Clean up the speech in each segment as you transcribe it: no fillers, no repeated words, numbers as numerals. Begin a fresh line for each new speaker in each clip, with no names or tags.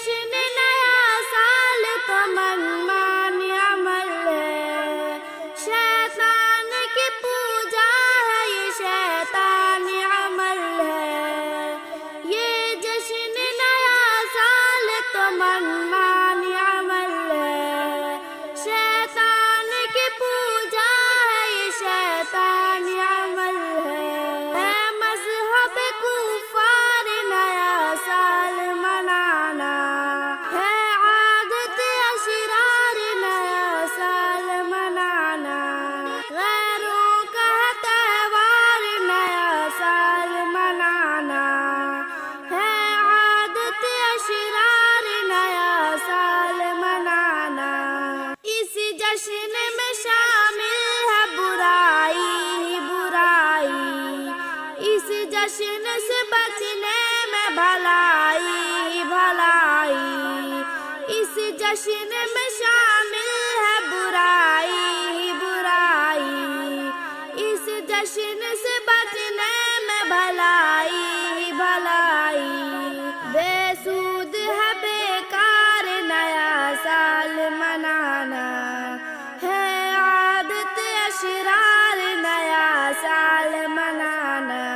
जश्न नया साल तो मनमानी अमल है, शैतान की पूजा है, ये शैतानी अमल है। ये जश्न नया साल तो मनमानी अमल है, शैतान की पूजा है, ये शैतानी अमल है। मज़हब कुफ़ार नया साल मनाना है, आदत अशरार नया साल मनाना। गैरों का त्योहार नया साल मनाना है, आदत अशरार नया साल मनाना। इस जश्न में शामिल है बुराई ही बुराई, इस जश्न से बचने में भलाई ही भलाई। इस जश्न में शामिल है बुराई ही बुराई, इस जश्न से बचने में भलाई ही भलाई। बेसूद है बेकार नया साल मनाना है, आदत अशरार नया साल मनाना।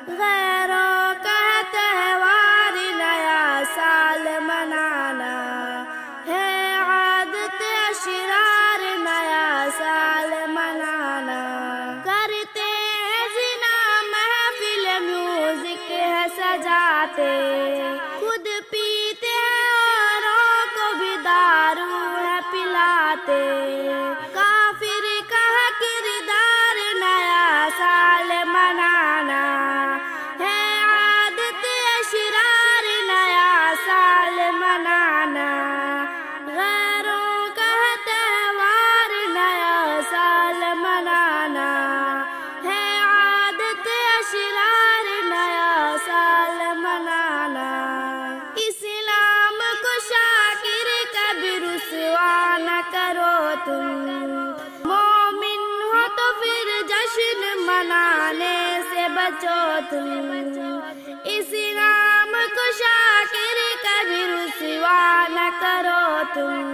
गैरों का त्योहार नया साल मनाना है, आदत अशरार नया साल मनाना। करते हैं ज़िना महफिल म्यूजिक है सजाते, खुद पीते हैं औरों को भी दारू है पिलाते। काफिर का किरदार नया साल मनाना है, आदत अशरार नया साल मनाना। गैरों का त्योहार नया साल मनाना है, आदत अशरार नया साल मनाना। इस्लाम को शाकिर कभी रुसवा न करो तुम, मोमिन हो तो फिर जश्न मनाने से बचो तुम। इस्लाम को शाकिर कभी रुसवा न करो तुम,